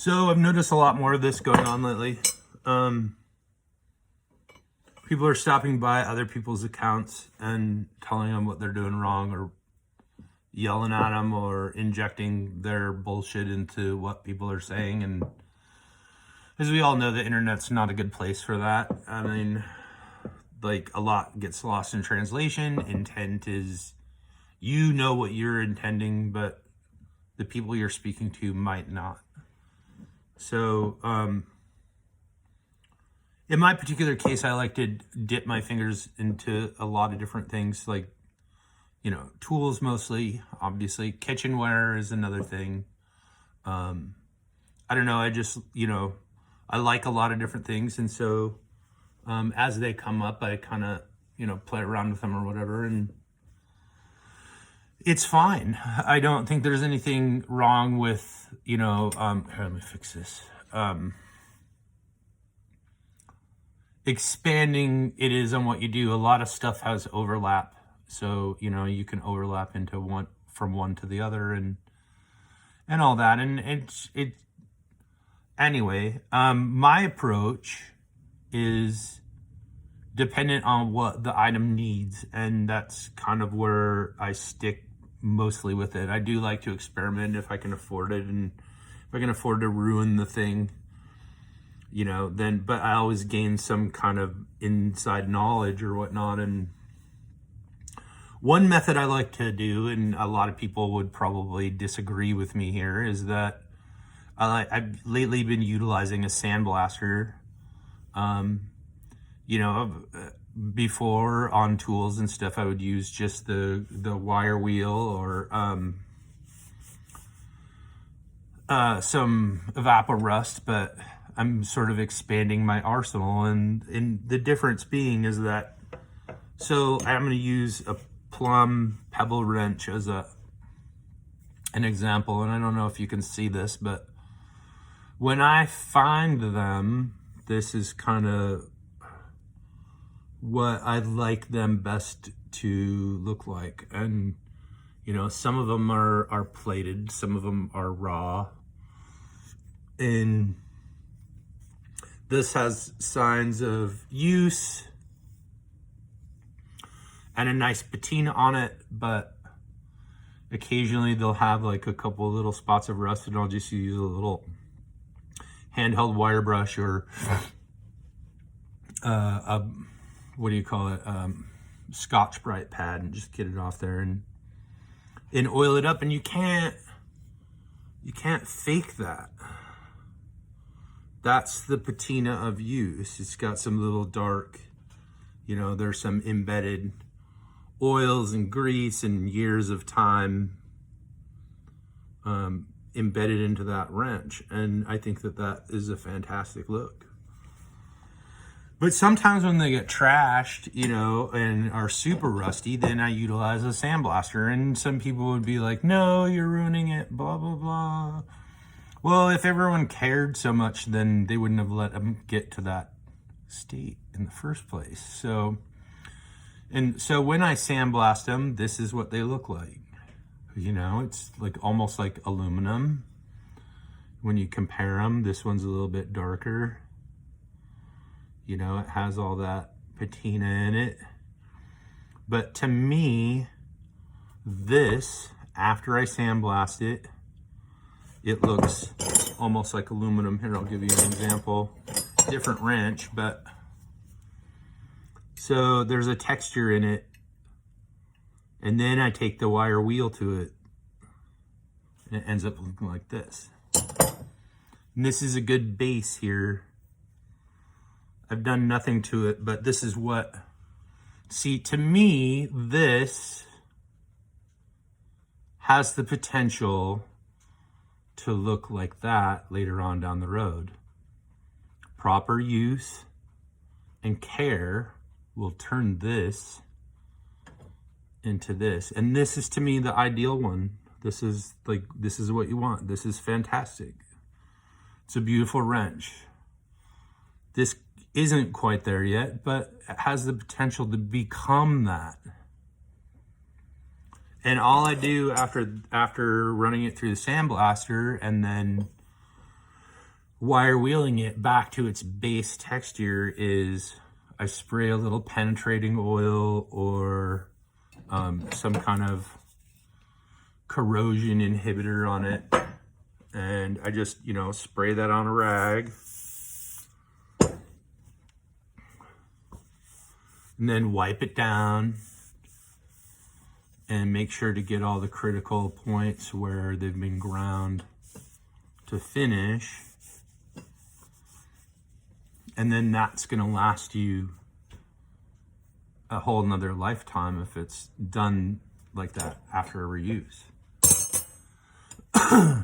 So I've noticed a lot more of this going on lately. People are stopping by other people's accounts and telling them what they're doing wrong, or yelling at them, or injecting their bullshit into what people are saying. And as we all know, the internet's not a good place for that. I mean, like, a lot gets lost in translation. Intent is, you know what you're intending, but the people you're speaking to might not. So, in my particular case, I like to dip my fingers into a lot of different things, like, tools mostly, obviously. Kitchenware is another thing. I don't know, I just, I like a lot of different things. And so, as they come up, I kind of, play around with them or whatever. And it's fine. I don't think there's anything wrong with, here, let me fix this. Expanding it is on what you do. A lot of stuff has overlap. So, you can overlap into one, from one to the other, and all that. And anyway, my approach is dependent on what the item needs. And that's kind of where I stick mostly with it. I do like to experiment if I can afford it, and if I can afford to ruin the thing, then, but I always gain some kind of inside knowledge or whatnot. And one method I like to do, and a lot of people would probably disagree with me here, is that I've lately been utilizing a sandblaster. Before on tools and stuff, I would use just the wire wheel, or some Evapo-Rust, but I'm sort of expanding my arsenal, and the difference being is that, so I'm going to use a plumb pebble wrench as an example, and I don't know if you can see this, but when I find them, this is kind of what I like them best to look like. And some of them are plated, some of them are raw, and this has signs of use and a nice patina on it, but occasionally they'll have like a couple of little spots of rust, and I'll just use a little handheld wire brush, or what do you call it, Scotch-Brite pad, and just get it off there and oil it up. And you can't fake that. That's the patina of use. It's got some little dark, there's some embedded oils and grease and years of time embedded into that wrench. And I think that is a fantastic look. But sometimes when they get trashed, and are super rusty, then I utilize a sandblaster. And some people would be like, no, you're ruining it, blah, blah, blah. Well, if everyone cared so much, then they wouldn't have let them get to that state in the first place. So when I sandblast them, this is what they look like. It's like almost like aluminum. When you compare them, this one's a little bit darker. It has all that patina in it. But to me, this, after I sandblast it, it looks almost like aluminum. Here, I'll give you an example. Different wrench, but so there's a texture in it. And then I take the wire wheel to it, and it ends up looking like this. And this is a good base here. I've done nothing to it, but this is what, see, to me, this has the potential to look like that later on down the road. Proper use and care will turn this into this. And this is, to me, the ideal one. This is what you want. This is fantastic. It's a beautiful wrench. This isn't quite there yet, but it has the potential to become that. And all I do after running it through the sandblaster and then wire wheeling it back to its base texture is I spray a little penetrating oil or some kind of corrosion inhibitor on it. And I just, spray that on a rag. And then wipe it down and make sure to get all the critical points where they've been ground to finish. And then that's going to last you a whole nother lifetime if it's done like that after a reuse.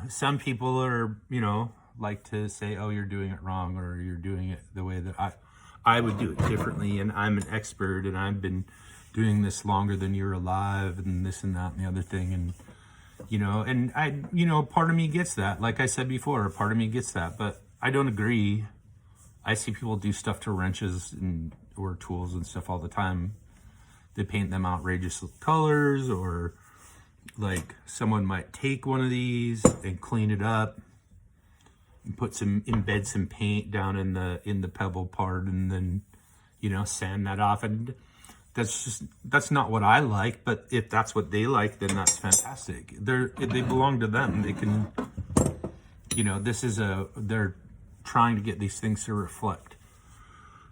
Some people are, like to say, oh, you're doing it wrong, or you're doing it the way that I would do it differently, and I'm an expert, and I've been doing this longer than you're alive, and this and that and the other thing, and and I, part of me gets that. Like I said before, part of me gets that, but I don't agree. I see people do stuff to wrenches or tools and stuff all the time. They paint them outrageous colors, or like someone might take one of these and clean it up and embed some paint down in the pebble part, and then sand that off. And that's not what I like, but if that's what they like, then that's fantastic. They belong to them. They can, they're trying to get these things to reflect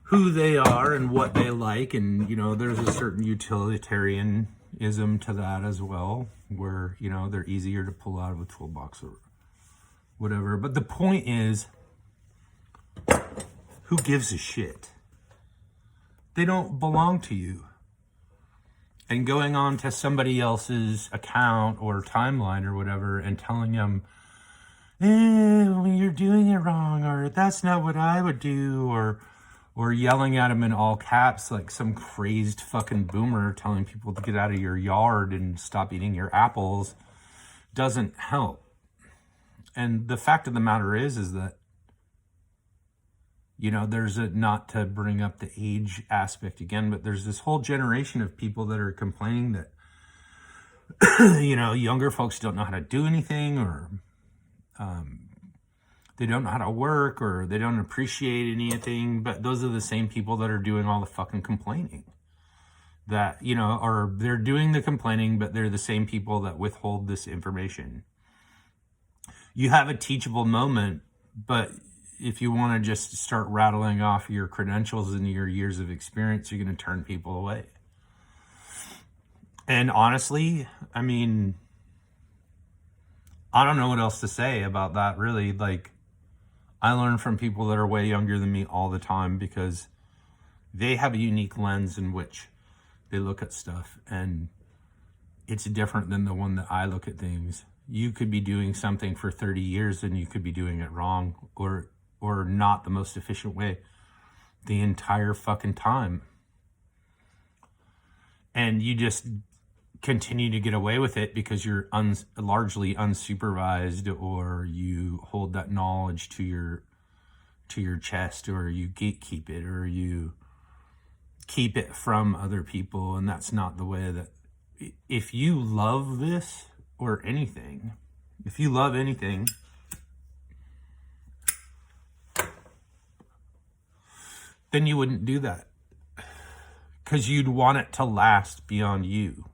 who they are and what they like. And, there's a certain utilitarianism to that as well, where, they're easier to pull out of a toolbox or whatever. But the point is, who gives a shit? They don't belong to you. And going on to somebody else's account or timeline or whatever and telling them, you're doing it wrong, or that's not what I would do, or yelling at them in all caps like some crazed fucking boomer telling people to get out of your yard and stop eating your apples doesn't help. And the fact of the matter is that, there's not to bring up the age aspect again, but there's this whole generation of people that are complaining that, younger folks don't know how to do anything, or they don't know how to work, or they don't appreciate anything. But those are the same people that are doing all the fucking complaining. That, or they're doing the complaining, but they're the same people that withhold this information. You have a teachable moment, but if you want to just start rattling off your credentials and your years of experience, you're going to turn people away. And honestly, I don't know what else to say about that, really. Like, I learn from people that are way younger than me all the time, because they have a unique lens in which they look at stuff, and it's different than the one that I look at things. You could be doing something for 30 years and you could be doing it wrong, or not the most efficient way the entire fucking time. And you just continue to get away with it because you're largely unsupervised, or you hold that knowledge to your chest, or you gatekeep it, or you keep it from other people. And that's not the way that, if you love this or anything, if you love anything, then you wouldn't do that, because you'd want it to last beyond you.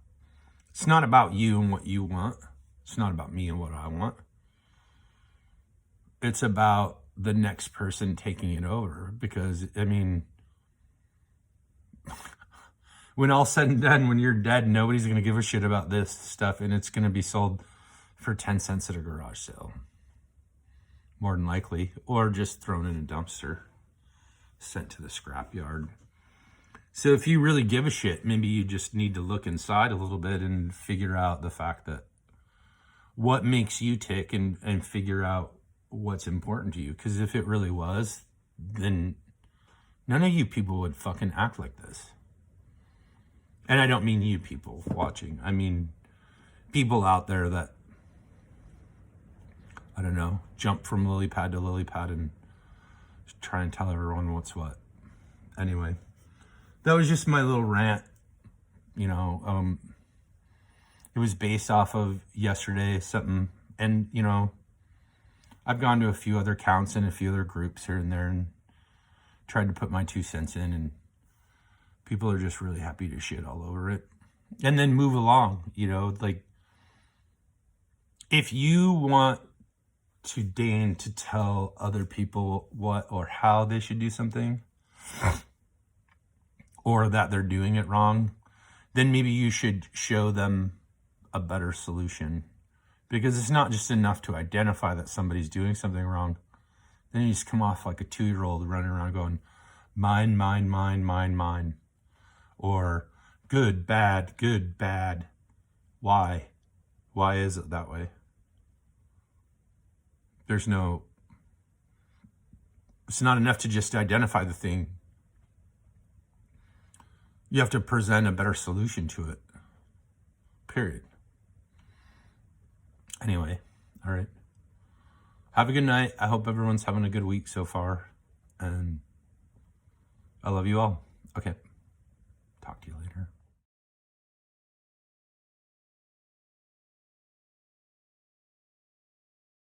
It's not about you and what you want. It's not about me and what I want. It's about the next person taking it over. Because, when all's said and done, when you're dead, nobody's going to give a shit about this stuff, and it's going to be sold for 10 cents at a garage sale. More than likely. Or just thrown in a dumpster, sent to the scrapyard. So if you really give a shit, maybe you just need to look inside a little bit and figure out the fact that what makes you tick, and figure out what's important to you. Because if it really was, then none of you people would fucking act like this. And I don't mean you people watching. I mean people out there that, I don't know, jump from lily pad to lily pad and try and tell everyone what's what. Anyway, that was just my little rant. It was based off of yesterday, something. And, I've gone to a few other counts and a few other groups here and there and tried to put my 2 cents in, and people are just really happy to shit all over it and then move along, you know, like if you want to deign to tell other people what or how they should do something or that they're doing it wrong, then maybe you should show them a better solution, because it's not just enough to identify that somebody's doing something wrong. Then you just come off like a 2-year-old running around going, mine, mine, mine, mine, mine, or good, bad, good, bad. Why? Why is it that way? It's not enough to just identify the thing. You have to present a better solution to it. Period. Anyway, all right. Have a good night. I hope everyone's having a good week so far. And I love you all. Okay. Talk to you later.